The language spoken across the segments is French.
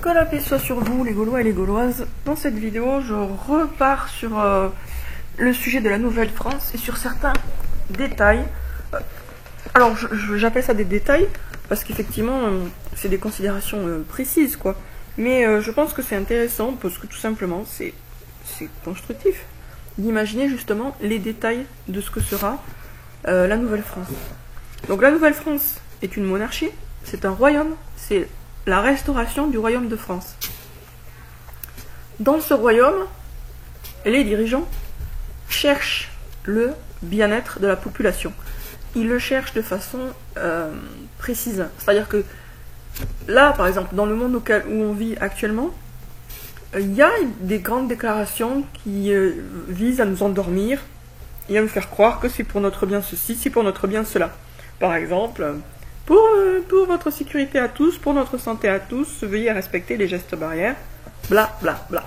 Que la paix soit sur vous, les Gaulois et les Gauloises. Dans cette vidéo, je repars sur le sujet de la Nouvelle-France et sur certains détails. Alors, j'appelle ça des détails parce qu'effectivement, c'est des considérations précises, quoi. Mais je pense que c'est intéressant parce que tout simplement, c'est constructif d'imaginer justement les détails de ce que sera la Nouvelle-France. Donc la Nouvelle-France est une monarchie, c'est un royaume, c'est la restauration du royaume de France. Dans ce royaume, les dirigeants cherchent le bien-être de la population. Ils le cherchent de façon précise. C'est-à-dire que là, par exemple, dans le monde où on vit actuellement, il y a des grandes déclarations qui visent à nous endormir et à nous faire croire que c'est pour notre bien ceci, c'est pour notre bien cela. Par exemple, pour votre sécurité à tous, pour notre santé à tous, veuillez respecter les gestes barrières, bla bla bla.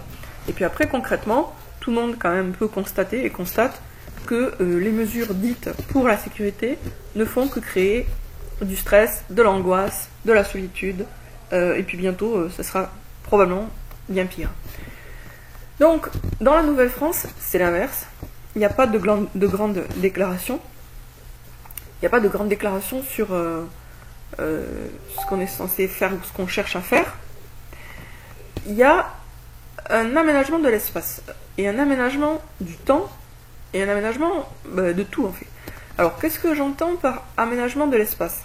Et puis après, concrètement, tout le monde quand même peut constater et constate que les mesures dites pour la sécurité ne font que créer du stress, de l'angoisse, de la solitude, et puis bientôt, ça sera probablement bien pire. Donc, dans la Nouvelle-France, c'est l'inverse. Il n'y a pas de grandes déclarations. Il n'y a pas de grandes déclarations sur ce qu'on est censé faire ou ce qu'on cherche à faire. Il y a un aménagement de l'espace et un aménagement du temps et un aménagement de tout en fait. Alors qu'est-ce que j'entends par aménagement de l'espace?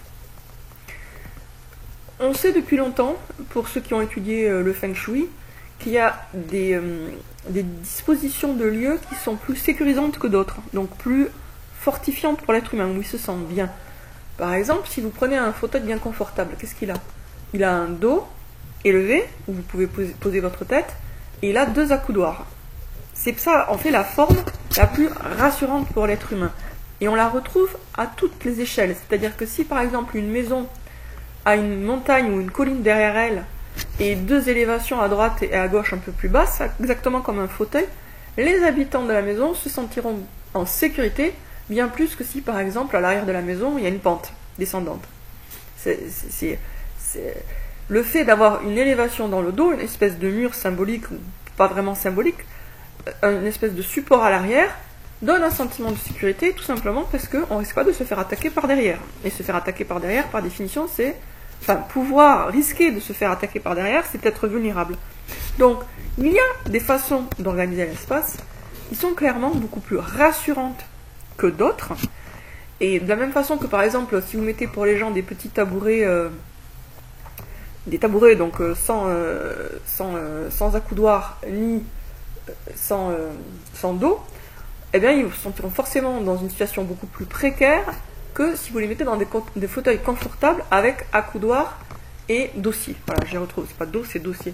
On sait depuis longtemps, pour ceux qui ont étudié le Feng Shui, qu'il y a des dispositions de lieux qui sont plus sécurisantes que d'autres, donc plus fortifiantes pour l'être humain, où il se sent bien. Par exemple, si vous prenez un fauteuil bien confortable, qu'est-ce qu'il a? Il a un dos élevé, où vous pouvez poser votre tête, et il a deux accoudoirs. C'est ça, en fait, la forme la plus rassurante pour l'être humain. Et on la retrouve à toutes les échelles. C'est-à-dire que si, par exemple, une maison a une montagne ou une colline derrière elle, et deux élévations à droite et à gauche un peu plus basses, exactement comme un fauteuil, les habitants de la maison se sentiront en sécurité, bien plus que si, par exemple, à l'arrière de la maison, il y a une pente descendante. Le fait d'avoir une élévation dans le dos, une espèce de mur symbolique, ou pas vraiment symbolique, une espèce de support à l'arrière, donne un sentiment de sécurité, tout simplement parce qu'on ne risque pas de se faire attaquer par derrière. Et se faire attaquer par derrière, par définition, c'est... Enfin, pouvoir risquer de se faire attaquer par derrière, c'est être vulnérable. Donc, il y a des façons d'organiser l'espace qui sont clairement beaucoup plus rassurantes que d'autres. Et de la même façon que, par exemple, si vous mettez pour les gens des petits tabourets, donc sans accoudoir ni sans dos, eh bien, ils se sentiront forcément dans une situation beaucoup plus précaire que si vous les mettez dans des fauteuils confortables avec accoudoir et dossier. Voilà, je les retrouve, c'est pas dos, c'est dossier.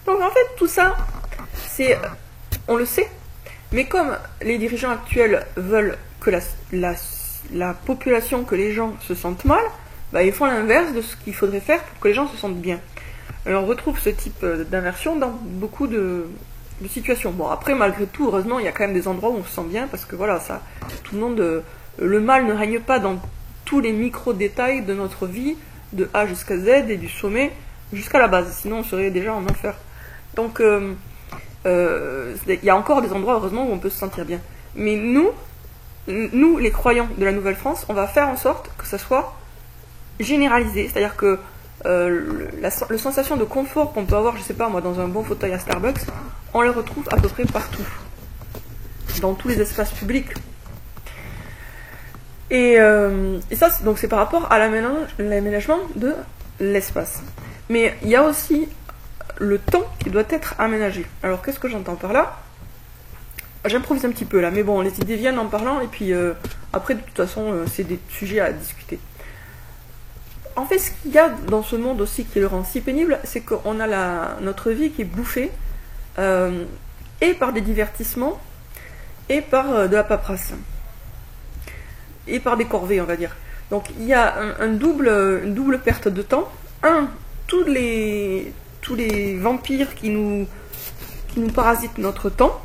Donc en fait, tout ça, on le sait, mais comme les dirigeants actuels veulent que la population, que les gens se sentent mal, ils font l'inverse de ce qu'il faudrait faire pour que les gens se sentent bien. Alors on retrouve ce type d'inversion dans beaucoup de situations. Bon, après, malgré tout, heureusement, il y a quand même des endroits où on se sent bien, parce que voilà, ça, tout le monde... le mal ne règne pas dans tous les micro-détails de notre vie, de A jusqu'à Z et du sommet jusqu'à la base. Sinon, on serait déjà en enfer. Donc, il y a encore des endroits, heureusement, où on peut se sentir bien. Mais nous, les croyants de la Nouvelle-France, on va faire en sorte que ça soit généralisé. C'est-à-dire que la sensation de confort qu'on peut avoir, je sais pas moi, dans un bon fauteuil à Starbucks, on la retrouve à peu près partout. Dans tous les espaces publics. Et ça, donc c'est par rapport à l'aménagement de l'espace. Mais il y a aussi le temps qui doit être aménagé. Alors qu'est-ce que j'entends par là? J'improvise un petit peu là, mais bon, les idées viennent en parlant, et puis après, de toute façon, c'est des sujets à discuter. En fait, ce qu'il y a dans ce monde aussi qui le rend si pénible, c'est qu'on a notre vie qui est bouffée, et par des divertissements, et par de la paperasse. Et par des corvées, on va dire. Donc il y a une double perte de temps. Tous les vampires qui nous parasitent notre temps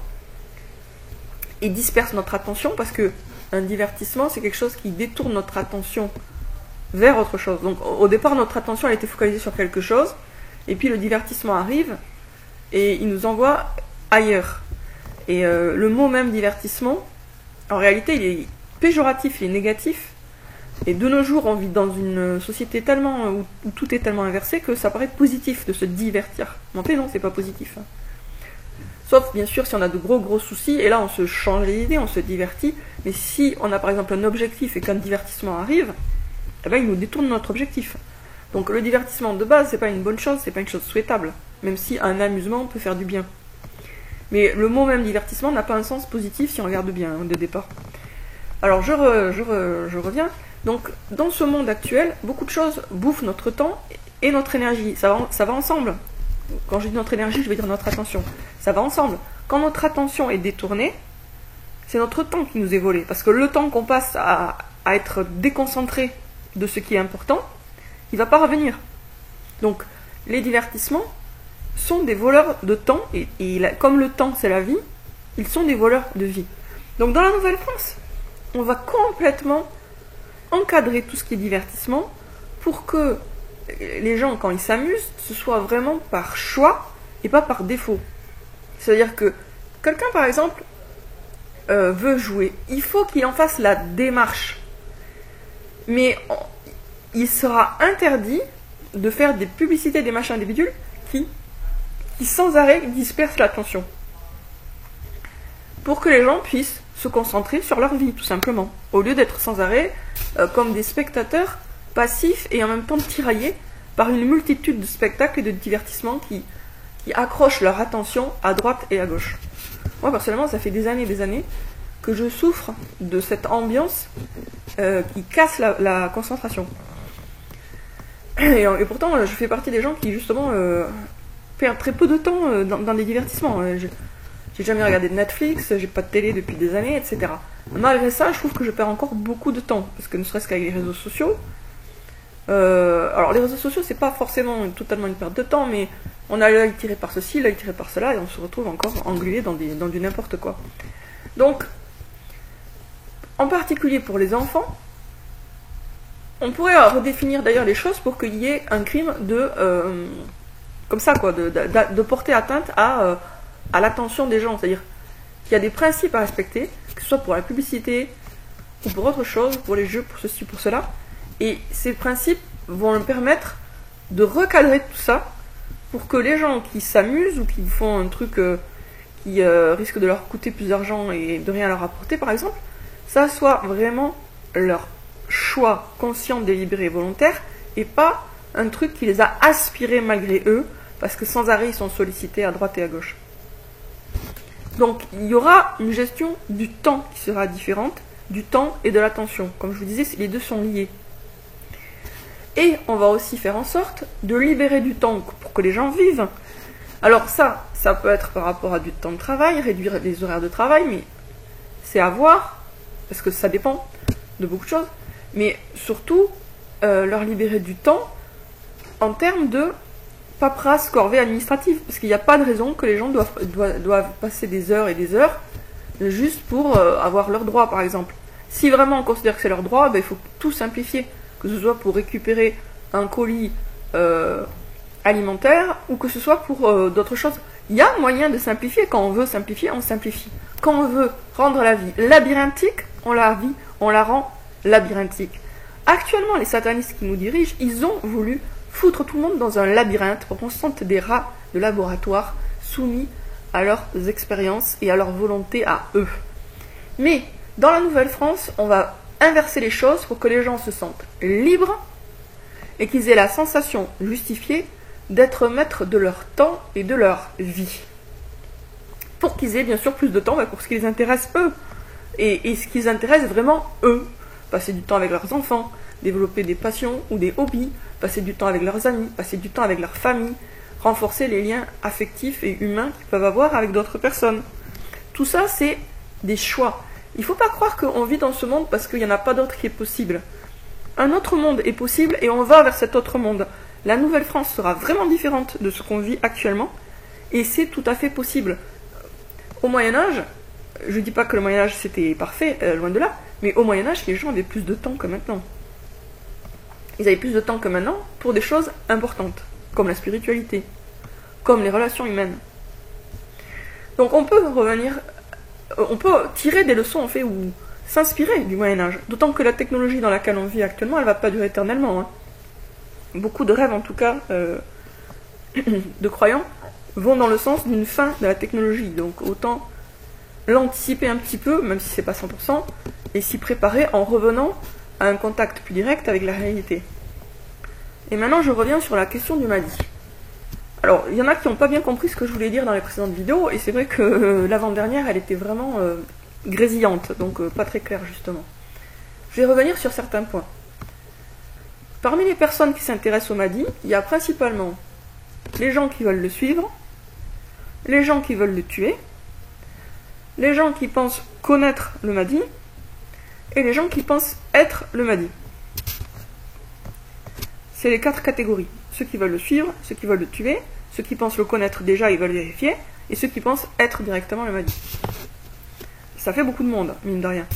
et dispersent notre attention, parce que un divertissement, c'est quelque chose qui détourne notre attention vers autre chose. Donc au départ, notre attention elle était focalisée sur quelque chose, et puis le divertissement arrive, et il nous envoie ailleurs. Et le mot même divertissement, en réalité, il est péjoratif, il est négatif. Et de nos jours, on vit dans une société tellement où tout est tellement inversé que ça paraît positif de se divertir. Mais en fait, non, c'est pas positif. Sauf, bien sûr, si on a de gros soucis, et là, on se change les idées, on se divertit. Mais si on a, par exemple, un objectif et qu'un divertissement arrive, eh ben, il nous détourne notre objectif. Donc, le divertissement de base, c'est pas une bonne chose, c'est pas une chose souhaitable. Même si un amusement peut faire du bien. Mais le mot même divertissement n'a pas un sens positif si on regarde bien, hein, de départ. Alors, je reviens. Donc, dans ce monde actuel, beaucoup de choses bouffent notre temps et notre énergie. Ça va ensemble. Quand je dis notre énergie, je veux dire notre attention. Ça va ensemble. Quand notre attention est détournée, c'est notre temps qui nous est volé. Parce que le temps qu'on passe à être déconcentré de ce qui est important, il ne va pas revenir. Donc, les divertissements sont des voleurs de temps. Et comme le temps, c'est la vie, ils sont des voleurs de vie. Donc, dans la Nouvelle-France, on va complètement encadrer tout ce qui est divertissement pour que les gens, quand ils s'amusent, ce soit vraiment par choix et pas par défaut. C'est-à-dire que quelqu'un, par exemple, veut jouer. Il faut qu'il en fasse la démarche. Mais il sera interdit de faire des publicités, des machins, des bidules qui sans arrêt dispersent l'attention. Pour que les gens puissent se concentrer sur leur vie, tout simplement. Au lieu d'être sans arrêt comme des spectateurs passifs et en même temps tiraillés par une multitude de spectacles et de divertissements qui accrochent leur attention à droite et à gauche. Moi, personnellement, ça fait des années que je souffre de cette ambiance qui casse la concentration. Et pourtant, je fais partie des gens qui, justement, perdent très peu de temps dans des divertissements. J'ai jamais regardé de Netflix, j'ai pas de télé depuis des années, etc. Malgré ça, je trouve que je perds encore beaucoup de temps, parce que ne serait-ce qu'avec les réseaux sociaux. Alors les réseaux sociaux, c'est pas forcément totalement une perte de temps, mais on a l'œil tiré par ceci, l'œil tiré par cela, et on se retrouve encore englué dans du n'importe quoi. Donc, en particulier pour les enfants, on pourrait redéfinir d'ailleurs les choses pour qu'il y ait un crime comme ça, quoi, de porter atteinte à l'attention des gens. C'est-à-dire qu'il y a des principes à respecter, que ce soit pour la publicité ou pour autre chose, pour les jeux, pour ceci, pour cela. Et ces principes vont permettre de recadrer tout ça pour que les gens qui s'amusent ou qui font un truc qui risque de leur coûter plus d'argent et de rien leur apporter, par exemple, ça soit vraiment leur choix conscient, délibéré et volontaire, et pas un truc qui les a aspirés malgré eux, parce que sans arrêt ils sont sollicités à droite et à gauche. Donc il y aura une gestion du temps qui sera différente, du temps et de l'attention. Comme je vous disais, les deux sont liés. Et on va aussi faire en sorte de libérer du temps pour que les gens vivent. Alors ça peut être par rapport à du temps de travail, réduire les horaires de travail, mais c'est à voir, parce que ça dépend de beaucoup de choses, mais surtout leur libérer du temps en termes de paperasse, corvée administrative, parce qu'il n'y a pas de raison que les gens doivent passer des heures et des heures juste pour avoir leurs droits, par exemple. Si vraiment on considère que c'est leur droit, il faut tout simplifier, que ce soit pour récupérer un colis alimentaire ou que ce soit pour d'autres choses. Il y a moyen de simplifier. Quand on veut simplifier, on simplifie. Quand on veut rendre la vie labyrinthique, on la rend labyrinthique. Actuellement, les satanistes qui nous dirigent, ils ont voulu foutre tout le monde dans un labyrinthe pour qu'on se sente des rats de laboratoire soumis à leurs expériences et à leur volonté à eux. Mais dans la Nouvelle-France, on va inverser les choses pour que les gens se sentent libres et qu'ils aient la sensation justifiée d'être maîtres de leur temps et de leur vie. Pour qu'ils aient bien sûr plus de temps pour ce qui les intéresse eux. Et ce qui les intéresse vraiment eux. Passer du temps avec leurs enfants, développer des passions ou des hobbies, passer du temps avec leurs amis, passer du temps avec leur famille, renforcer les liens affectifs et humains qu'ils peuvent avoir avec d'autres personnes. Tout ça, c'est des choix. Il ne faut pas croire qu'on vit dans ce monde parce qu'il n'y en a pas d'autre qui est possible. Un autre monde est possible et on va vers cet autre monde. La Nouvelle-France sera vraiment différente de ce qu'on vit actuellement et c'est tout à fait possible. Au Moyen-Âge, je ne dis pas que le Moyen-Âge c'était parfait, loin de là, mais au Moyen-Âge, les gens avaient plus de temps que maintenant. Ils avaient plus de temps que maintenant pour des choses importantes. comme la spiritualité, comme les relations humaines. Donc on peut revenir, on peut tirer des leçons en fait, ou s'inspirer du Moyen-Âge, d'autant que la technologie dans laquelle on vit actuellement, elle ne va pas durer éternellement. Hein. Beaucoup de rêves en tout cas, de croyants, vont dans le sens d'une fin de la technologie, donc autant l'anticiper un petit peu, même si c'est pas 100%, et s'y préparer en revenant à un contact plus direct avec la réalité. Et maintenant je reviens sur la question du Mahdi. Alors, il y en a qui n'ont pas bien compris ce que je voulais dire dans les précédentes vidéos, et c'est vrai que l'avant-dernière, elle était vraiment grésillante, donc pas très claire justement. Je vais revenir sur certains points. Parmi les personnes qui s'intéressent au Mahdi, il y a principalement les gens qui veulent le suivre, les gens qui veulent le tuer, les gens qui pensent connaître le Mahdi, et les gens qui pensent être le Mahdi. C'est les 4 catégories. Ceux qui veulent le suivre, ceux qui veulent le tuer, ceux qui pensent le connaître déjà, ils veulent vérifier, et ceux qui pensent être directement le Mahdi. Ça fait beaucoup de monde, mine de rien.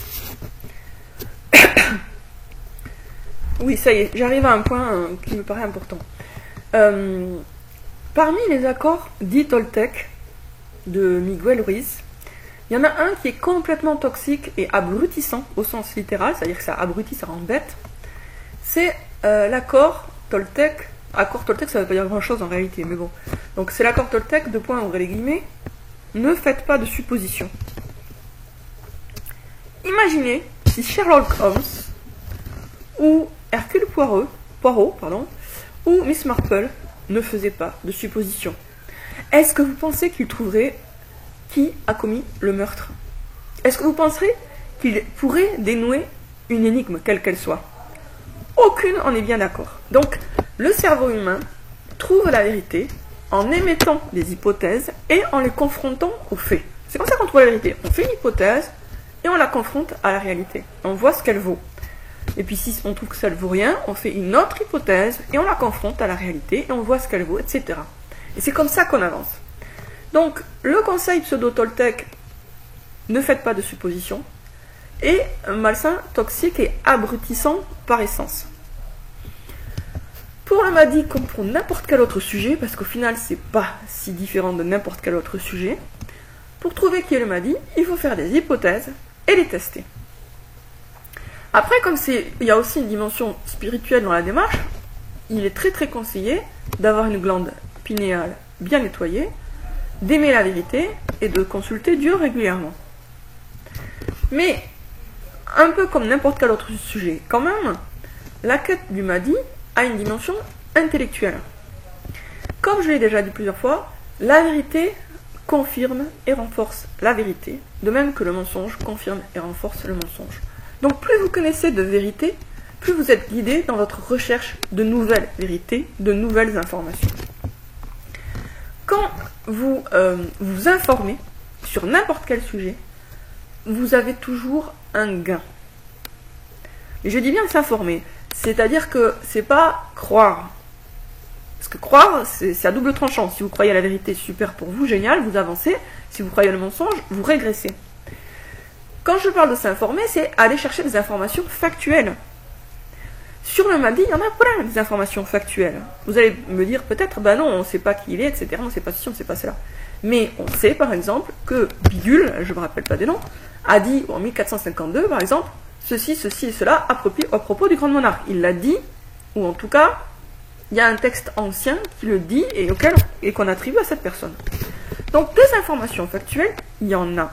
Oui, ça y est, j'arrive à un point qui me paraît important. Parmi les accords dits Toltec de Miguel Ruiz, il y en a un qui est complètement toxique et abrutissant au sens littéral, c'est-à-dire que ça abrutit, ça rend bête. C'est l'accord Toltec. Accord Toltec, ça ne veut pas dire grand-chose en réalité, mais bon. Donc c'est l'accord Toltec, de point ouvrez les guillemets, ne faites pas de suppositions. Imaginez si Sherlock Holmes ou Hercule Poirot, ou Miss Marple ne faisaient pas de suppositions. Est-ce que vous pensez qu'ils trouveraient qui a commis le meurtre? Est-ce que vous penserez qu'ils pourraient dénouer une énigme, quelle qu'elle soit? Aucune en est bien d'accord. Donc, le cerveau humain trouve la vérité en émettant des hypothèses et en les confrontant aux faits. C'est comme ça qu'on trouve la vérité. On fait une hypothèse et on la confronte à la réalité. On voit ce qu'elle vaut. Et puis si on trouve que ça ne vaut rien, on fait une autre hypothèse et on la confronte à la réalité et on voit ce qu'elle vaut, etc. Et c'est comme ça qu'on avance. Donc, le conseil pseudo-Toltec, ne faites pas de suppositions, est malsain, toxique et abrutissant par essence. Pour le Mahdi, comme pour n'importe quel autre sujet, parce qu'au final, c'est pas si différent de n'importe quel autre sujet, pour trouver qui est le Mahdi, il faut faire des hypothèses et les tester. Après, comme il y a aussi une dimension spirituelle dans la démarche, il est très très conseillé d'avoir une glande pinéale bien nettoyée, d'aimer la vérité et de consulter Dieu régulièrement. Mais, un peu comme n'importe quel autre sujet, quand même, la quête du Mahdi a une dimension intellectuelle. Comme je l'ai déjà dit plusieurs fois, la vérité confirme et renforce la vérité, de même que le mensonge confirme et renforce le mensonge. Donc plus vous connaissez de vérité, plus vous êtes guidé dans votre recherche de nouvelles vérités, de nouvelles informations. Quand vous vous informez sur n'importe quel sujet, vous avez toujours un gain. Et je dis bien s'informer, c'est-à-dire que c'est pas croire. Parce que croire, c'est à double tranchant. Si vous croyez à la vérité, super pour vous, génial, vous avancez. Si vous croyez au mensonge, vous régressez. Quand je parle de s'informer, c'est aller chercher des informations factuelles. Sur le Mahdi, il y en a plein des informations factuelles. Vous allez me dire peut-être, ben non, on ne sait pas qui il est, etc. On ne sait pas ceci, on ne sait pas cela. Mais on sait par exemple que Bidule, je ne me rappelle pas des noms, a dit en 1452 par exemple, ceci et cela à propos du grand monarque. Il l'a dit, ou en tout cas, il y a un texte ancien qui le dit et qu'on attribue à cette personne. Donc des informations factuelles, il y en a.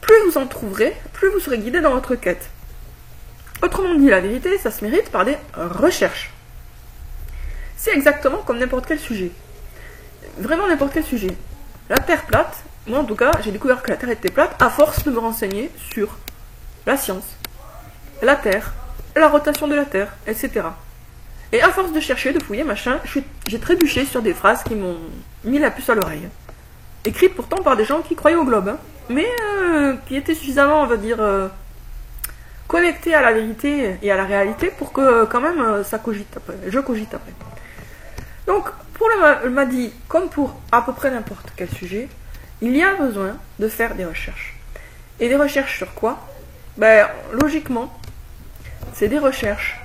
Plus vous en trouverez, plus vous serez guidé dans votre quête. Autrement dit, la vérité, ça se mérite par des recherches. C'est exactement comme n'importe quel sujet. Vraiment n'importe quel sujet. La Terre plate, moi en tout cas, j'ai découvert que la Terre était plate à force de me renseigner sur la science, la Terre, la rotation de la Terre, etc. Et à force de chercher, de fouiller, machin, j'ai trébuché sur des phrases qui m'ont mis la puce à l'oreille. Écrites pourtant par des gens qui croyaient au globe, hein, mais qui étaient suffisamment, on va dire, connectés à la vérité et à la réalité pour que quand même ça cogite après, je cogite après. Donc, pour le Mahdi, comme pour à peu près n'importe quel sujet, il y a besoin de faire des recherches. Et des recherches sur quoi? Ben, logiquement, c'est des recherches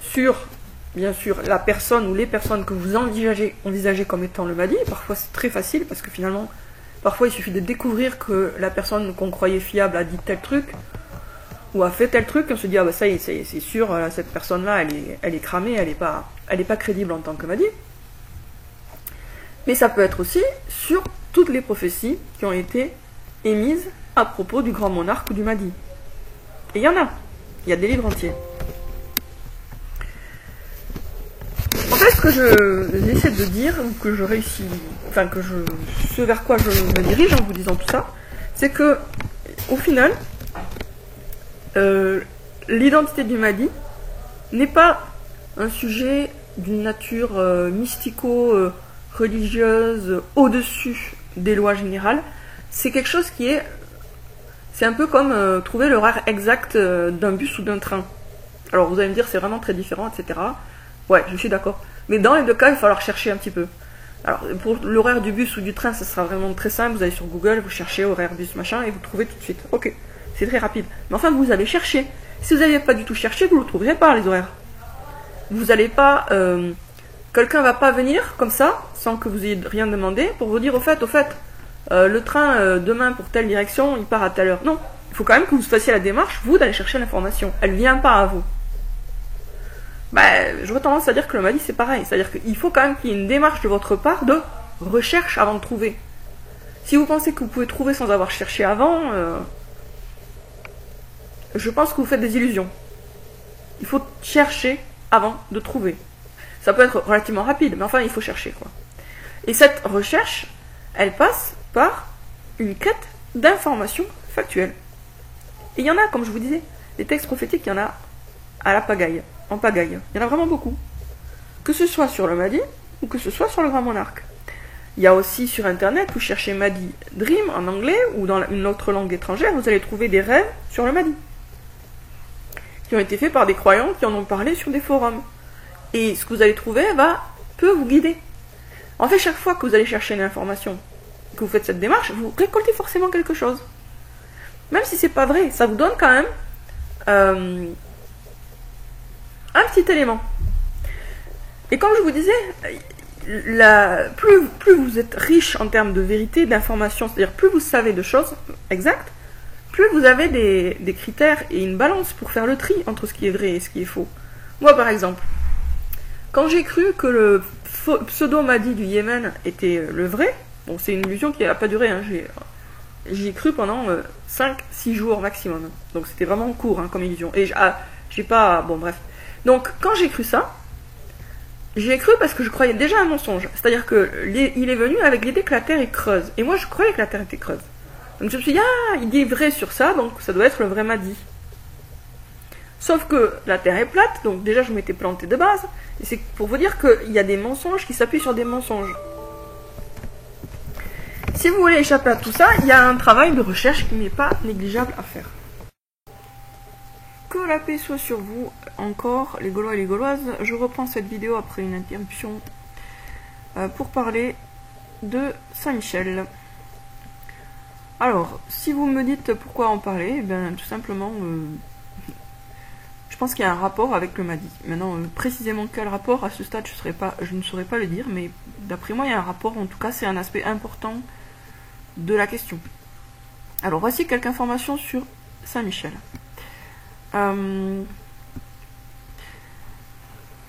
sur bien sûr la personne ou les personnes que vous envisagez comme étant le Mahdi. Parfois c'est très facile parce que finalement, parfois il suffit de découvrir que la personne qu'on croyait fiable a dit tel truc ou a fait tel truc, on se dit ah bah ça y est, c'est sûr, cette personne-là elle est cramée, elle est pas crédible en tant que Mahdi. Mais ça peut être aussi sur toutes les prophéties qui ont été émises à propos du grand monarque ou du Mahdi. Et il y en a. Il y a des livres entiers. En fait, ce que j'essaie de dire, ou que je réussis, enfin ce vers quoi je me dirige en vous disant tout ça, c'est que, au final, l'identité du Mahdi n'est pas un sujet d'une nature mystico-religieuse au-dessus des lois générales. C'est quelque chose qui est... C'est un peu comme trouver l'horaire exact d'un bus ou d'un train. Alors vous allez me dire c'est vraiment très différent, etc. Ouais, je suis d'accord. Mais dans les deux cas, il va falloir chercher un petit peu. Alors pour l'horaire du bus ou du train, ça sera vraiment très simple. Vous allez sur Google, vous cherchez horaire bus machin et vous trouvez tout de suite. Ok, c'est très rapide. Mais enfin, vous allez chercher. Si vous n'avez pas du tout cherché, vous ne le trouverez pas les horaires. Vous n'allez pas... quelqu'un va pas venir comme ça, sans que vous ayez rien demandé, pour vous dire au fait, le train demain pour telle direction, il part à telle heure. Non, il faut quand même que vous fassiez la démarche, vous, d'aller chercher l'information. Elle ne vient pas à vous. J'aurais tendance à dire que le Mahdi, c'est pareil. C'est-à-dire qu'il faut quand même qu'il y ait une démarche de votre part de recherche avant de trouver. Si vous pensez que vous pouvez trouver sans avoir cherché avant, je pense que vous faites des illusions. Il faut chercher avant de trouver. Ça peut être relativement rapide, mais enfin, il faut chercher, quoi. Et cette recherche, elle passe par une quête d'informations factuelles. Et il y en a, comme je vous disais, des textes prophétiques, il y en a à la pagaille, en pagaille. Il y en a vraiment beaucoup. Que ce soit sur le Mahdi, ou que ce soit sur le grand monarque. Il y a aussi sur Internet, vous cherchez Mahdi Dream en anglais, ou dans une autre langue étrangère, vous allez trouver des rêves sur le Mahdi. Qui ont été faits par des croyants qui en ont parlé sur des forums. Et ce que vous allez trouver peut vous guider. En fait, chaque fois que vous allez chercher une information, que vous faites cette démarche, vous récoltez forcément quelque chose. Même si c'est pas vrai, ça vous donne quand même un petit élément. Et comme je vous disais, plus vous êtes riche en termes de vérité, d'informations, c'est-à-dire plus vous savez de choses exactes, plus vous avez des critères et une balance pour faire le tri entre ce qui est vrai et ce qui est faux. Moi, par exemple, quand j'ai cru que le pseudo-Mahdi du Yémen était le vrai, bon, c'est une illusion qui n'a pas duré, hein, j'y ai cru pendant 5-6 jours maximum. Donc c'était vraiment court comme illusion. Et j'ai pas... Bon, bref. Donc, quand j'ai cru ça, j'ai cru parce que je croyais déjà à un mensonge. C'est-à-dire qu'il est venu avec l'idée que la Terre est creuse. Et moi, je croyais que la Terre était creuse. Donc je me suis dit, il dit vrai sur ça, donc ça doit être le vrai Mahdi. Sauf que la Terre est plate, donc déjà je m'étais planté de base. Et c'est pour vous dire qu'il y a des mensonges qui s'appuient sur des mensonges. Si vous voulez échapper à tout ça, il y a un travail de recherche qui n'est pas négligeable à faire. Que la paix soit sur vous, encore, les Gaulois et les Gauloises. Je reprends cette vidéo après une interruption pour parler de Saint-Michel. Alors, si vous me dites pourquoi en parler, tout simplement, je pense qu'il y a un rapport avec le Mahdi. Maintenant, précisément quel rapport, à ce stade, je ne saurais pas le dire, mais d'après moi, il y a un rapport, en tout cas, c'est un aspect important de la question. Alors, voici quelques informations sur Saint-Michel.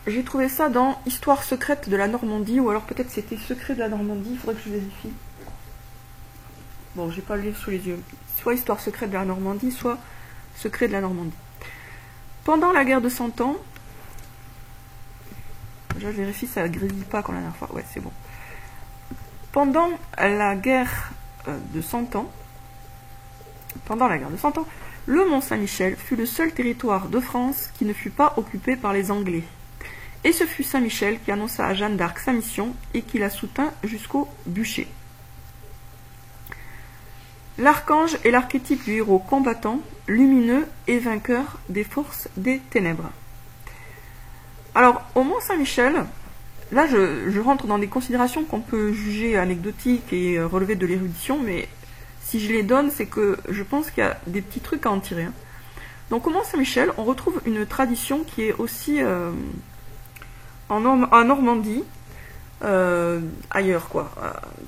J'ai trouvé ça dans Histoire secrète de la Normandie, ou alors peut-être c'était Secret de la Normandie, il faudrait que je vérifie. Bon, j'ai pas le livre sous les yeux. Soit Histoire secrète de la Normandie, soit Secret de la Normandie. Pendant la guerre de 100 ans, déjà je vérifie, ça ne grésille pas comme la dernière fois. Ouais, c'est bon. Pendant la guerre de 100 ans, le Mont Saint-Michel fut le seul territoire de France qui ne fut pas occupé par les Anglais. Et ce fut Saint-Michel qui annonça à Jeanne d'Arc sa mission et qui la soutint jusqu'au bûcher. L'archange est l'archétype du héros combattant, lumineux et vainqueur des forces des ténèbres. Alors, au Mont Saint-Michel, là je rentre dans des considérations qu'on peut juger anecdotiques et relever de l'érudition, mais si je les donne, c'est que je pense qu'il y a des petits trucs à en tirer. Donc au Mont Saint-Michel, on retrouve une tradition qui est aussi en Normandie, ailleurs quoi,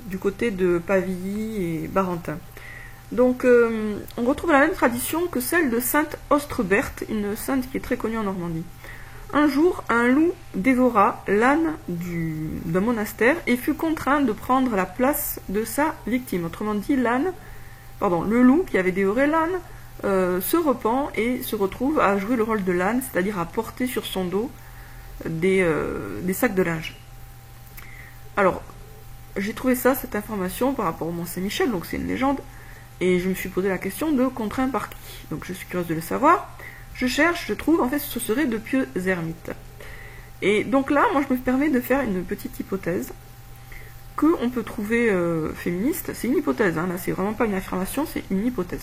du côté de Pavilly et Barentin. Donc on retrouve la même tradition que celle de Sainte Ostreberte, une sainte qui est très connue en Normandie. Un jour, un loup dévora l'âne d'un monastère et fut contraint de prendre la place de sa victime. Autrement dit, le loup qui avait dévoré l'âne se repent et se retrouve à jouer le rôle de l'âne, c'est-à-dire à porter sur son dos des sacs de linge. Alors, j'ai trouvé cette information par rapport au Mont Saint-Michel, donc c'est une légende, et je me suis posé la question de contraint par qui. Donc je suis curieuse de le savoir. Je cherche, je trouve, en fait ce serait de pieux ermites. Et donc là, moi je me permets de faire une petite hypothèse qu'on peut trouver féministe. C'est une hypothèse, hein, là c'est vraiment pas une affirmation, c'est une hypothèse.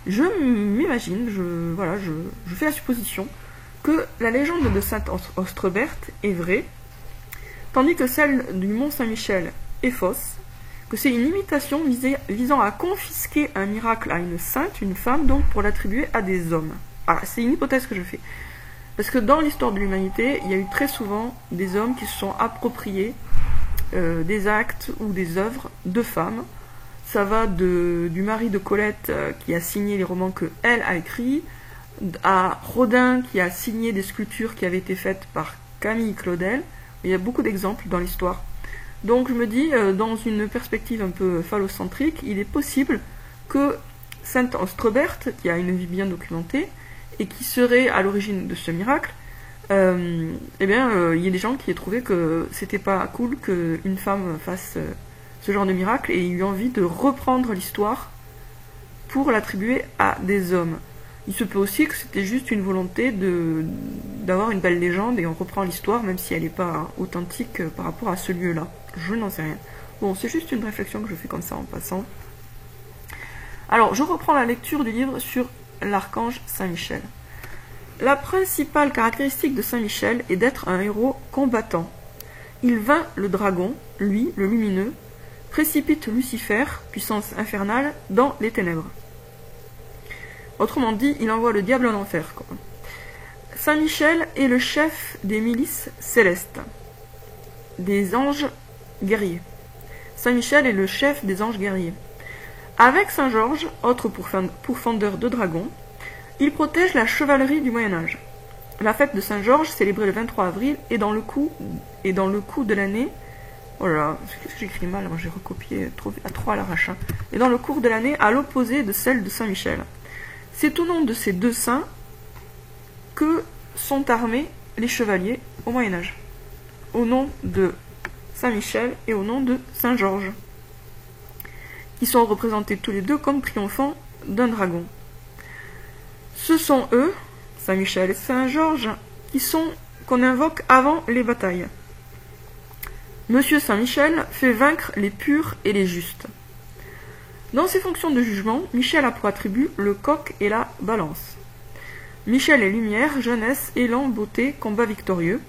Je m'imagine, je fais la supposition que la légende de Sainte Ostreberte est vraie, tandis que celle du Mont Saint-Michel est fausse, que c'est une imitation visant à confisquer un miracle à une sainte, une femme, donc pour l'attribuer à des hommes. Ah, c'est une hypothèse que je fais. Parce que dans l'histoire de l'humanité, il y a eu très souvent des hommes qui se sont appropriés des actes ou des œuvres de femmes. Ça va du mari de Colette qui a signé les romans qu'elle a écrits, à Rodin qui a signé des sculptures qui avaient été faites par Camille Claudel. Il y a beaucoup d'exemples dans l'histoire. Donc je me dis, dans une perspective un peu phallocentrique, il est possible que Sainte Ostreberte, qui a une vie bien documentée, et qui serait à l'origine de ce miracle, il y a des gens qui aient trouvé que c'était pas cool qu'une femme fasse ce genre de miracle, et ils ont eu envie de reprendre l'histoire pour l'attribuer à des hommes. Il se peut aussi que c'était juste une volonté d'avoir une belle légende, et on reprend l'histoire, même si elle n'est pas authentique par rapport à ce lieu-là. Je n'en sais rien. Bon, c'est juste une réflexion que je fais comme ça en passant. Alors, je reprends la lecture du livre sur l'archange Saint-Michel. La principale caractéristique de Saint-Michel est d'être un héros combattant. Il vainc le dragon, lui, le lumineux, précipite Lucifer, puissance infernale, dans les ténèbres. Autrement dit, il envoie le diable en enfer, quoi. Saint-Michel est le chef des milices célestes, des anges guerriers. Saint-Michel est le chef des anges guerriers. Avec Saint-Georges, autre pourfendeur de dragons, il protège la chevalerie du Moyen-Âge. La fête de Saint-Georges, célébrée le 23 avril, est dans le coup de l'année. Oh là là, qu'est-ce que j'écris mal, moi j'ai recopié à 3 à l'arrache. Et dans le cours de l'année, à l'opposé de celle de Saint-Michel. C'est au nom de ces deux saints que sont armés les chevaliers au Moyen-Âge. Au nom de Saint-Michel et au nom de Saint-Georges, qui sont représentés tous les deux comme triomphants d'un dragon. Ce sont eux, Saint-Michel et Saint-Georges, qu'on invoque avant les batailles. Monsieur Saint-Michel fait vaincre les purs et les justes. Dans ses fonctions de jugement, Michel a pour attribut le coq et la balance. Michel est lumière, jeunesse, élan, beauté, combat victorieux.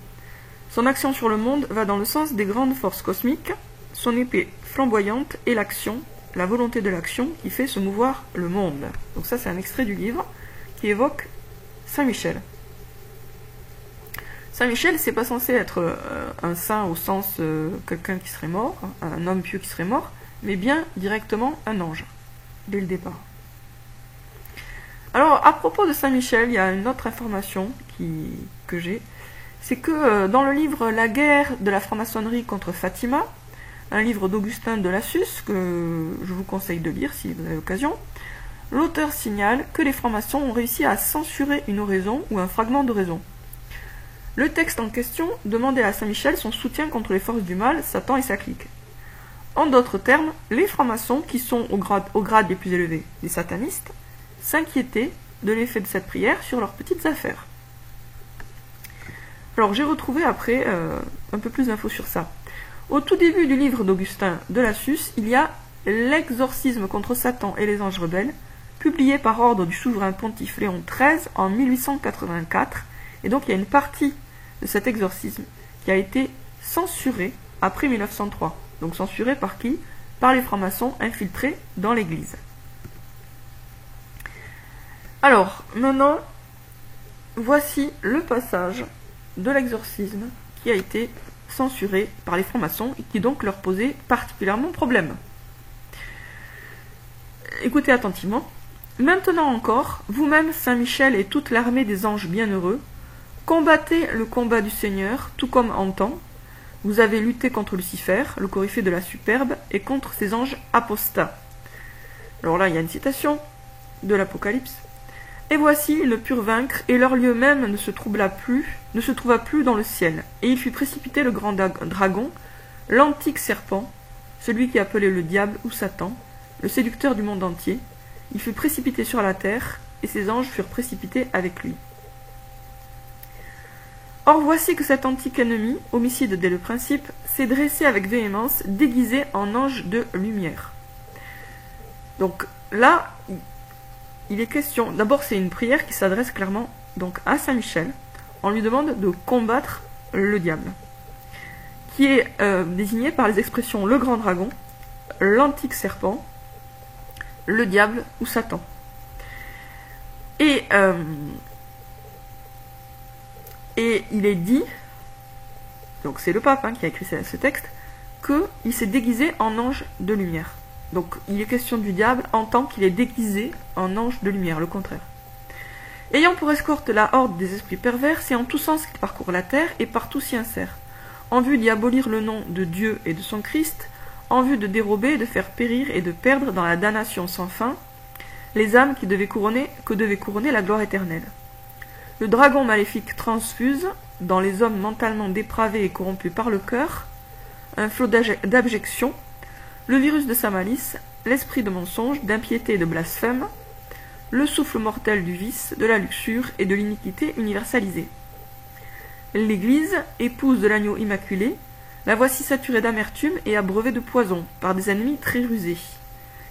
Son action sur le monde va dans le sens des grandes forces cosmiques. Son épée flamboyante est l'action, la volonté de l'action qui fait se mouvoir le monde. Donc ça, c'est un extrait du livre qui évoque Saint-Michel. Saint-Michel, c'est pas censé être un saint au sens quelqu'un qui serait mort, un homme pieux qui serait mort, mais bien directement un ange, dès le départ. Alors, à propos de Saint-Michel, il y a une autre information que j'ai, c'est que dans le livre La guerre de la franc-maçonnerie contre Fatima, un livre d'Augustin de Lassus, que je vous conseille de lire si vous avez l'occasion, l'auteur signale que les francs-maçons ont réussi à censurer une oraison ou un fragment d'oraison. Le texte en question demandait à Saint-Michel son soutien contre les forces du mal, Satan et sa clique. En d'autres termes, les francs-maçons, qui sont au grade les plus élevés des satanistes, s'inquiétaient de l'effet de cette prière sur leurs petites affaires. Alors j'ai retrouvé après un peu plus d'infos sur ça. Au tout début du livre d'Augustin de Lassus, il y a l'exorcisme contre Satan et les anges rebelles, publié par ordre du souverain pontife Léon XIII en 1884, et donc il y a une partie de cet exorcisme qui a été censurée après 1903. Donc censurée par qui? Par les francs-maçons infiltrés dans l'église. Alors, maintenant, voici le passage de l'exorcisme qui a été censuré par les francs-maçons et qui donc leur posait particulièrement problème. Écoutez attentivement. Maintenant encore, vous-même, Saint Michel et toute l'armée des anges bienheureux, combattez le combat du Seigneur, tout comme en temps. Vous avez lutté contre Lucifer, le coryphée de la superbe, et contre ses anges apostats. Alors là, il y a une citation de l'Apocalypse. Et voici, ils ne purent vaincre, et leur lieu même ne se trouva plus dans le ciel. Et il fut précipité le grand dragon, l'antique serpent, celui qui est appelé le diable ou Satan, le séducteur du monde entier. Il fut précipité sur la terre, et ses anges furent précipités avec lui. Or voici que cet antique ennemi, homicide dès le principe, s'est dressé avec véhémence, déguisé en ange de lumière. Donc là, il est question, d'abord c'est une prière qui s'adresse clairement donc à Saint Michel. On lui demande de combattre le diable, qui est désigné par les expressions le grand dragon, l'antique serpent, le diable ou Satan. Et il est dit, donc c'est le pape qui a écrit ce texte, qu'il s'est déguisé en ange de lumière. Donc il est question du diable en tant qu'il est déguisé en ange de lumière, le contraire. Ayant pour escorte la horde des esprits pervers, c'est en tous sens qu'il parcourt la terre et partout s'y insère, en vue d'y abolir le nom de Dieu et de son Christ, en vue de dérober, de faire périr et de perdre dans la damnation sans fin les âmes que devait couronner la gloire éternelle. Le dragon maléfique transfuse, dans les hommes mentalement dépravés et corrompus par le cœur, un flot d'abjection, le virus de sa malice, l'esprit de mensonge, d'impiété et de blasphème, le souffle mortel du vice, de la luxure et de l'iniquité universalisée. L'Église, épouse de l'agneau immaculé, la voici saturée d'amertume et abreuvée de poison, par des ennemis très rusés.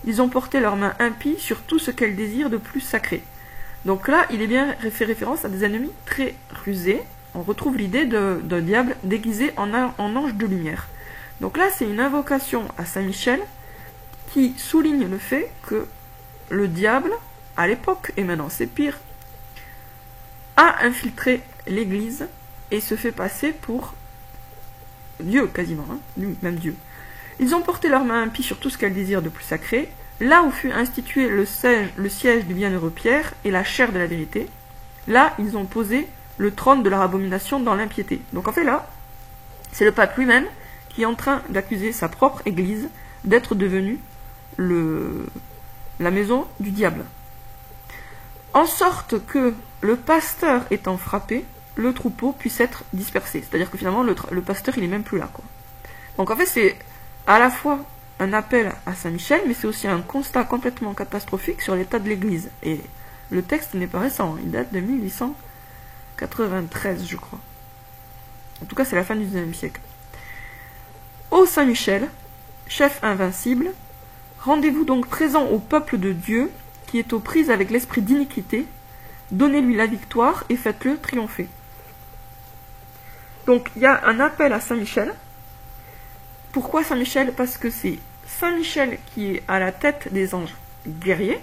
Ils ont porté leurs mains impies sur tout ce qu'elle désire de plus sacré. Donc là, il est bien fait référence à des ennemis très rusés. On retrouve l'idée d'un diable déguisé en ange de lumière. Donc là, c'est une invocation à Saint Michel qui souligne le fait que le diable, à l'époque, et maintenant c'est pire, a infiltré l'Église et se fait passer pour Dieu, quasiment, même Dieu. Ils ont porté leurs mains impies sur tout ce qu'elles désirent de plus sacré, là où fut institué le siège du bienheureux Pierre et la chair de la vérité, là, ils ont posé le trône de leur abomination dans l'impiété. Donc en fait, là, c'est le pape lui-même qui est en train d'accuser sa propre Église d'être devenue la maison du diable. En sorte que, le pasteur étant frappé, le troupeau puisse être dispersé. C'est-à-dire que finalement, le pasteur, il est même plus là, quoi. Donc en fait, c'est à la fois un appel à Saint-Michel, mais c'est aussi un constat complètement catastrophique sur l'état de l'Église. Et le texte n'est pas récent, il date de 1893, je crois. En tout cas, c'est la fin du XIXe siècle. Ô Saint-Michel, chef invincible, rendez-vous donc présent au peuple de Dieu, qui est aux prises avec l'esprit d'iniquité, donnez-lui la victoire et faites-le triompher. Donc, il y a un appel à Saint-Michel. Pourquoi Saint-Michel? Parce que c'est Saint-Michel qui est à la tête des anges guerriers.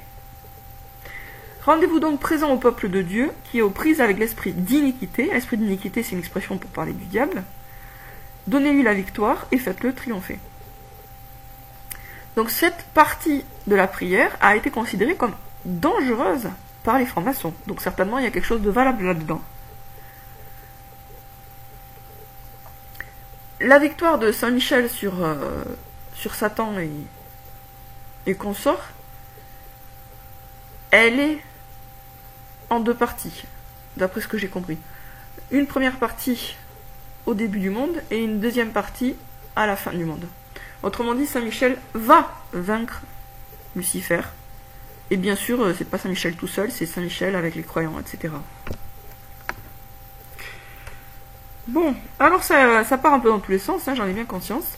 Rendez-vous donc présent au peuple de Dieu, qui est aux prises avec l'esprit d'iniquité. L'esprit d'iniquité, c'est une expression pour parler du diable. Donnez-lui la victoire et faites-le triompher. Donc cette partie de la prière a été considérée comme dangereuse par les francs-maçons. Donc certainement, il y a quelque chose de valable là-dedans. La victoire de Saint-Michel sur Satan et consorts, elle est en deux parties, d'après ce que j'ai compris. Une première partie au début du monde et une deuxième partie à la fin du monde. Autrement dit, Saint-Michel va vaincre Lucifer. Et bien sûr, c'est pas Saint-Michel tout seul, c'est Saint-Michel avec les croyants, etc. Bon, alors ça part un peu dans tous les sens, j'en ai bien conscience.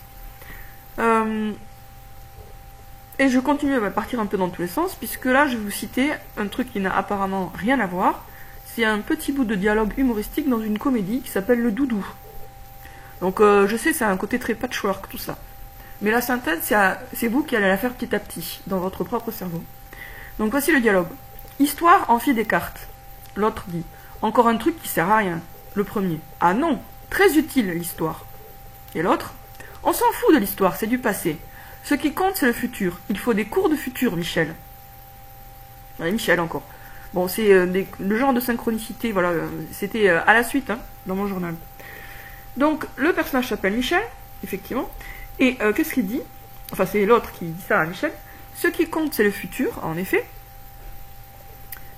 Et je continue à partir un peu dans tous les sens, puisque là, je vais vous citer un truc qui n'a apparemment rien à voir. C'est un petit bout de dialogue humoristique dans une comédie qui s'appelle Le Doudou. Donc, je sais, c'est un côté très patchwork, tout ça. Mais la synthèse, c'est vous qui allez la faire petit à petit, dans votre propre cerveau. Donc, voici le dialogue. Histoire, Amphi Descartes. L'autre dit, encore un truc qui sert à rien. Le premier, ah non, Très utile l'histoire. Et l'autre, on s'en fout de l'histoire, c'est du passé. Ce qui compte, c'est le futur. Il faut des cours de futur, Michel. Ouais, Michel encore. Bon, c'est le genre de synchronicité, voilà, c'était à la suite, hein, dans mon journal. Donc, le personnage s'appelle Michel, effectivement, et qu'est-ce qu'il dit? Enfin, c'est l'autre qui dit ça à Michel. Ce qui compte, c'est le futur, en effet.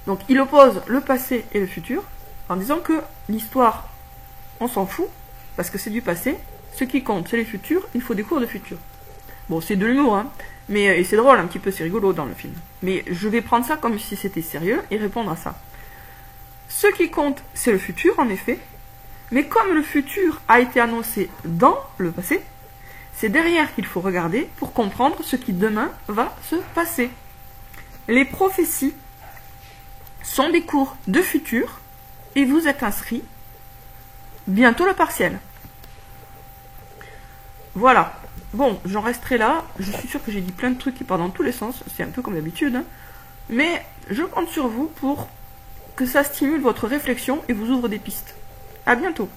Donc, il oppose le passé et le futur, en disant que l'histoire, on s'en fout, parce que c'est du passé. Ce qui compte, c'est le futur, il faut des cours de futur. Bon, c'est de l'humour, hein, mais et c'est drôle un petit peu, c'est rigolo dans le film. Mais je vais prendre ça comme si c'était sérieux et répondre à ça. Ce qui compte, c'est le futur, en effet, mais comme le futur a été annoncé dans le passé, c'est derrière qu'il faut regarder pour comprendre ce qui demain va se passer. Les prophéties sont des cours de futur et vous êtes inscrits bientôt le partiel. Voilà. Bon, j'en resterai là. Je suis sûre que j'ai dit plein de trucs qui partent dans tous les sens. C'est un peu comme d'habitude. Hein. Mais je compte sur vous pour que ça stimule votre réflexion et vous ouvre des pistes. À bientôt.